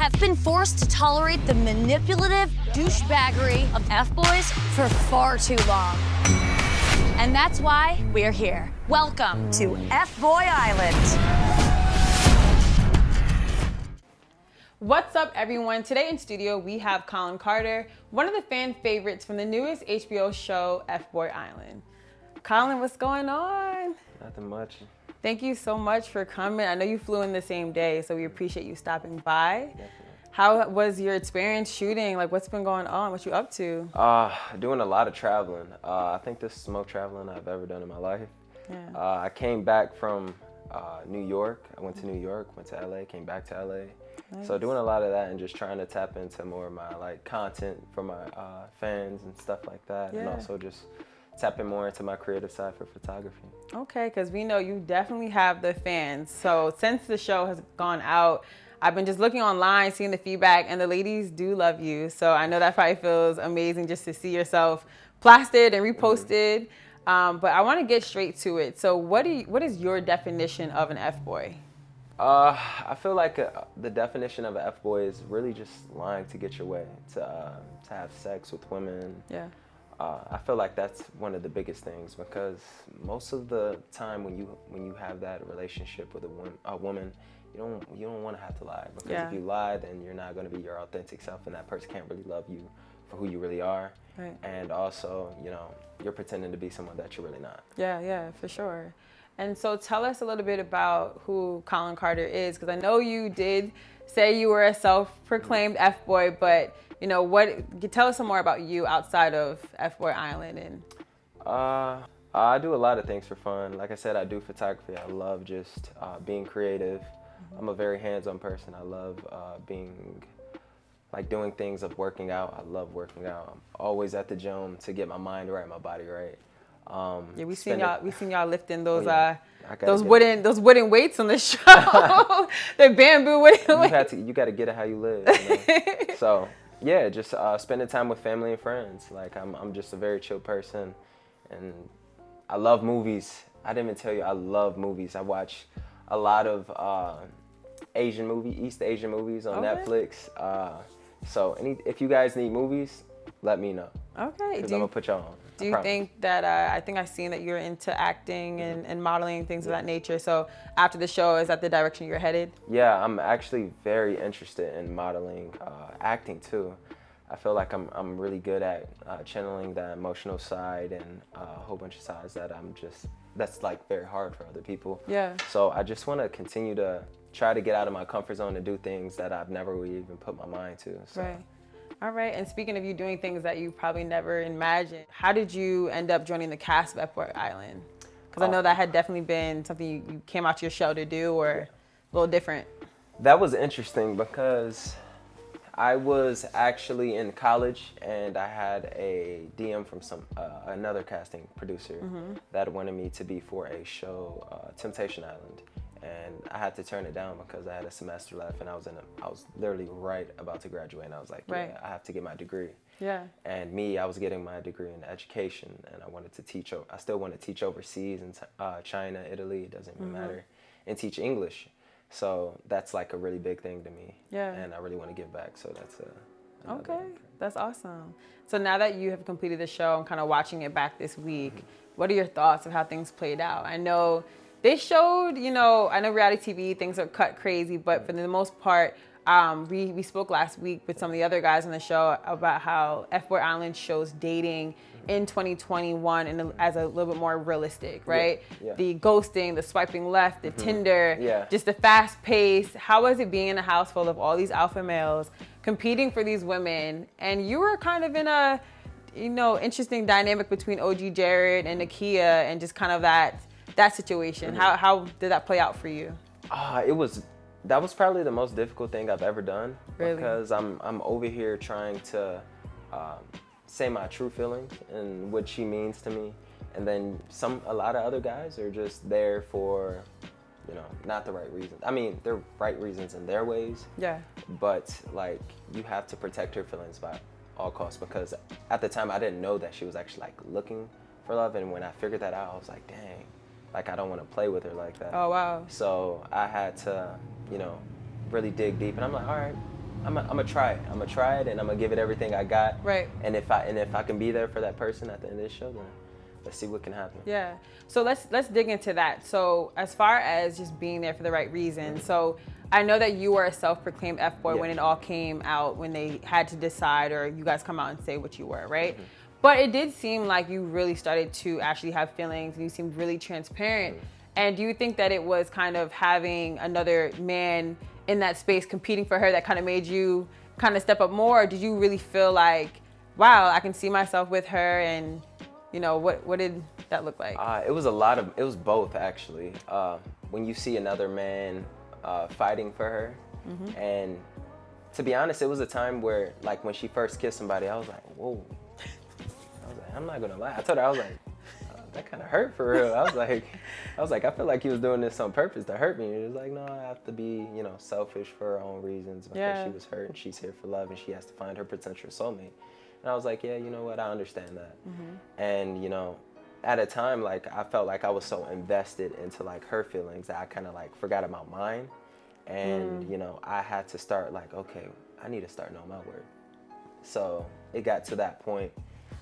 have been forced to tolerate the manipulative douchebaggery of F-boys for far too long. And that's why we're here. Welcome to FBoy Island. What's up, everyone? Today in studio, we have Collin Carter, one of the fan favorites from the newest HBO show, FBoy Island. Collin, what's going on? Nothing much. Thank you so much for coming. I know you flew in the same day, so we appreciate you stopping by. Definitely. How was your experience shooting? Like, what's been going on? What you up to? Doing a lot of traveling. I think this is the most traveling I've ever done in my life. Yeah. I came back from New York. I went to New York, went to LA, came back to LA. Nice. So doing a lot of that and just trying to tap into more of my content for my fans and stuff like that. Yeah. And also just tapping more into my creative side for photography. Okay, because we know you definitely have the fans. So since the show has gone out, I've been just looking online, seeing the feedback, and the ladies do love you. So I know that probably feels amazing just to see yourself plastered and reposted. But I want to get straight to it. So what is your definition of an F-boy? I feel like the definition of an F-boy is really just lying to get your way, to have sex with women. Yeah. I feel like that's one of the biggest things, because most of the time when you have that relationship with a woman, you don't want to have to lie, because Yeah. if you lie, then you're not going to be your authentic self, and that person can't really love you for who you really are. Right. And also, you're pretending to be someone that you're really not. Yeah, for sure. And so tell us a little bit about who Collin Carter is, because I know you did say you were a self-proclaimed F-boy, but tell us some more about you outside of FBoy Island. And I do a lot of things for fun. Like I said, I do photography. I love just being creative. I'm a very hands-on person. I love doing things of working out. I love working out. I'm always at the gym to get my mind right, my body right. Yeah, we seen y'all lifting those those wooden weights on the show. The bamboo wooden weights. You got to get it how you live. So yeah, just spending time with family and friends. Like I'm just a very chill person, and I love movies. I didn't even tell you I love movies. I watch a lot of East Asian movies on Netflix. So if you guys need movies, let me know. Okay. Because I'm gonna put y'all on. Do you think that, I think I've seen that you're into acting and modeling, things of that nature. So after the show, is that the direction you're headed? Yeah, I'm actually very interested in modeling, acting too. I feel like I'm really good at channeling that emotional side and a whole bunch of sides that's like very hard for other people. Yeah. So I just want to continue to try to get out of my comfort zone and do things that I've never really even put my mind to. So. Right. All right, and speaking of you doing things that you probably never imagined, how did you end up joining the cast of FBoy Island? Because I know that had definitely been something you came out to your show to do, or a little different. That was interesting because I was actually in college, and I had a DM from another casting producer that wanted me to be for a show, Temptation Island. And I had to turn it down because I had a semester left, and I was literally right about to graduate, and I was like, yeah, I have to get my degree. Yeah. And I was getting my degree in education, and I wanted to teach. I still want to teach overseas in China, Italy, it doesn't even matter, and teach English. So that's like a really big thing to me. Yeah. And I really want to give back. So that's okay. That's awesome. So now that you have completed the show and kind of watching it back this week, what are your thoughts of how things played out? I know they showed, I know reality TV, things are cut crazy, but for the most part, we spoke last week with some of the other guys on the show about how FBoy Island shows dating in 2021 and as a little bit more realistic, right? Yeah. The ghosting, the swiping left, the Tinder, just the fast pace. How was it being in a house full of all these alpha males competing for these women? And you were kind of in a, interesting dynamic between OG Jared and Nakia, and just kind of that situation. How did that play out for you? That was probably the most difficult thing I've ever done. Really? Because I'm over here trying to say my true feelings and what she means to me, and then a lot of other guys are just there for not the right reasons. I mean, they're right reasons in their ways. Yeah. But like, you have to protect her feelings by all costs, because at the time I didn't know that she was actually like looking for love, and when I figured that out, I was like, dang. Like, I don't want to play with her like that. Oh, wow. So I had to, really dig deep. And I'm like, all right, I'm gonna try it. I'm gonna try it, and I'm gonna give it everything I got. Right. And if I can be there for that person at the end of the show, then let's see what can happen. Yeah. So let's dig into that. So as far as just being there for the right reason, so I know that you were a self-proclaimed F-boy when it all came out, when they had to decide, or you guys come out and say what you were, right? But it did seem like you really started to actually have feelings, and you seemed really transparent. And do you think that it was kind of having another man in that space competing for her that kind of made you kind of step up more? Or did you really feel like, wow, I can see myself with her? And you know, what did that look like? It was both actually. When you see another man fighting for her, and to be honest, it was a time where, like, when she first kissed somebody, I was like, whoa. I was like, I'm not gonna lie. I told her, I was like, that kind of hurt for real. I was like, I feel like he was doing this on purpose to hurt me. And it was like, no, I have to be, you know, selfish for her own reasons because she was hurt and she's here for love and she has to find her potential soulmate. And I was like, yeah, you know what? I understand that. And, you know, at a time, like, I felt like I was so invested into, like, her feelings that I kind of, like, forgot about mine. And, you know, I had to start, like, okay, I need to start knowing my worth. So it got to that point.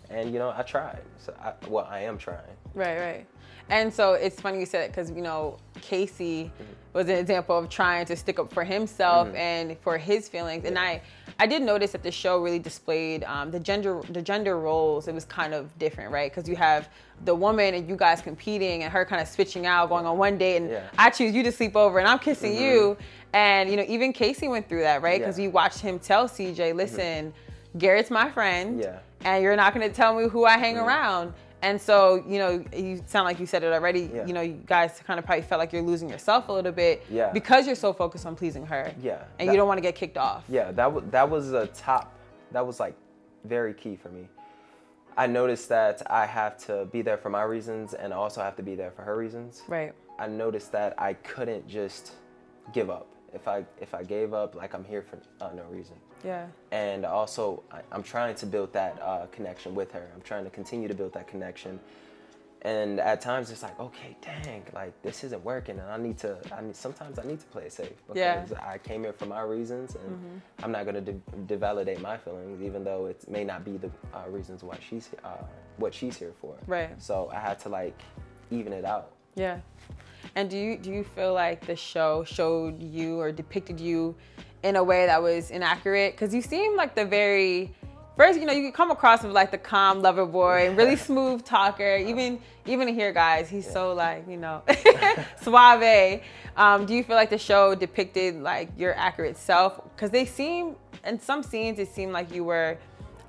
And, you know, I tried. So, I am trying. Right. And so it's funny you said it because, you know, Casey was an example of trying to stick up for himself and for his feelings. And I did notice that the show really displayed the gender roles. It was kind of different, right? Because you have the woman and you guys competing and her kind of switching out, going on one date, and I choose you to sleep over and I'm kissing you. And, you know, even Casey went through that, right? Because we watched him tell CJ, listen, Garrett's my friend, and you're not going to tell me who I hang around. And so, you know, you sound like you said it already. You know, you guys kind of probably felt like you're losing yourself a little bit because you're so focused on pleasing her. And you don't want to get kicked off. That was like very key for me. I noticed that I have to be there for my reasons and also have to be there for her reasons. Right. I noticed that I couldn't just give up. If I gave up, like, I'm here for no reason. Yeah. And also, I'm trying to build that connection with her. I'm trying to continue to build that connection. And at times, it's like, okay, dang, like, this isn't working, and sometimes I need to play it safe because I came here for my reasons, and I'm not gonna devalidate my feelings, even though it may not be the reasons why what she's here for. Right. So I had to, like, even it out. Yeah. And do you feel like the show showed you or depicted you in a way that was inaccurate? Because you seem like first, you know, you come across as like the calm lover boy and really smooth talker. Even here, guys, he's so, like, you know, suave. Do you feel like the show depicted, like, your accurate self? Because in some scenes, it seemed like you were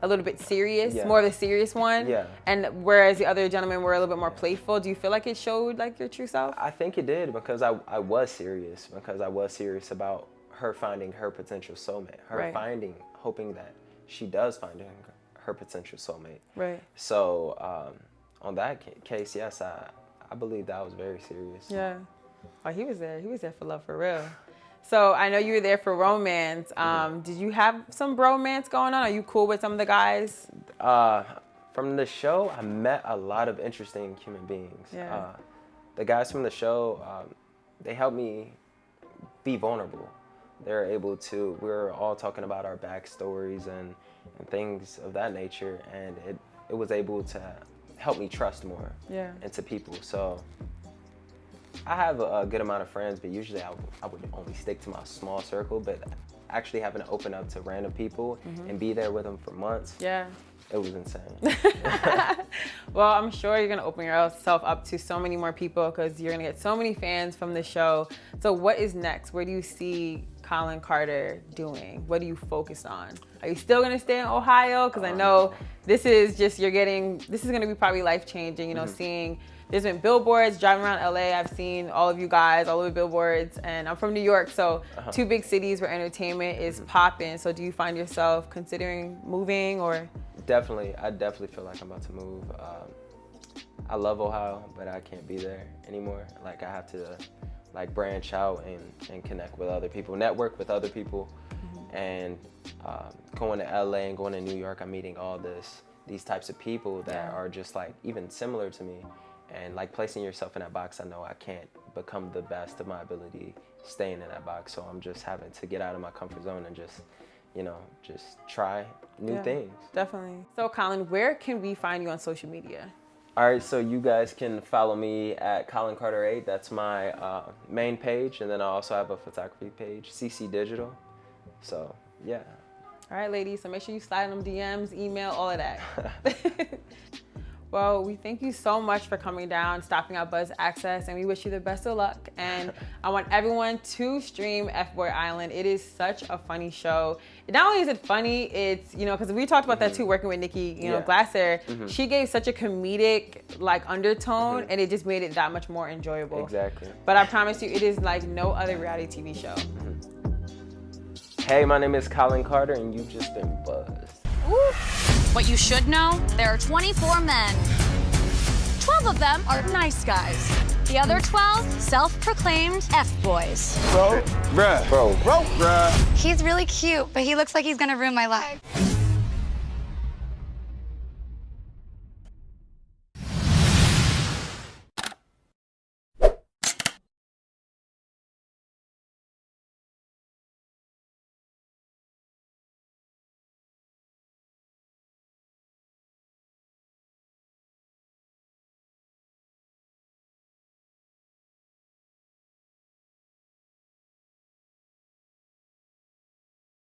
a little bit serious, more of the serious one. And whereas the other gentlemen were a little bit more playful. Do you feel like it showed, like, your true self? I think it did because I was serious about her finding her potential soulmate, hoping that she does find her potential soulmate. Right. So on that case, yes, I believe that was very serious. Yeah. Oh, he was there for love, for real. So I know you were there for romance. Did you have some bromance going on? Are you cool with some of the guys? From the show, I met a lot of interesting human beings. Yeah. The guys from the show, they helped me be vulnerable. We were all talking about our backstories and things of that nature, and it was able to help me trust more into people. So I have a good amount of friends, but usually I would only stick to my small circle, but actually having to open up to random people and be there with them for months, it was insane. Well, I'm sure you're going to open yourself up to so many more people because you're going to get so many fans from the show. So what is next? Where do you see Collin Carter doing? What do you focus on? Are you still going to stay in Ohio? Because I know this is going to be probably life-changing, you know, seeing. There's been billboards driving around LA. I've seen all of you guys all over billboards, and I'm from New York, so two big cities where entertainment is popping. So do you find yourself considering moving or? Definitely. I definitely feel like I'm about to move. I love Ohio, but I can't be there anymore. Like, I have to, like, branch out and connect with other people, network with other people. And going to LA and going to New York, I'm meeting all these types of people that are just, like, even similar to me. And, like, placing yourself in that box, I know I can't become the best of my ability staying in that box. So I'm just having to get out of my comfort zone and just, you know, just try new things. Definitely. So Collin, where can we find you on social media? All right, so you guys can follow me at Collin Carter 8. That's my main page, and then I also have a photography page, CC Digital. So yeah. All right, ladies. So make sure you slide them DMs, email, all of that. Well, we thank you so much for coming down, stopping at Buzz Access, and we wish you the best of luck. And I want everyone to stream FBoy Island. It is such a funny show. Not only is it funny, it's, you know, because we talked about that too, working with Nikki, you know, Glasser. She gave such a comedic, like, undertone, and it just made it that much more enjoyable. Exactly. But I promise you, it is like no other reality TV show. Hey, my name is Collin Carter, and you've just been buzzed. Woo. What you should know, there are 24 men. 12 of them are nice guys. The other 12, self-proclaimed F-boys. Bro. He's really cute, but he looks like he's gonna ruin my life.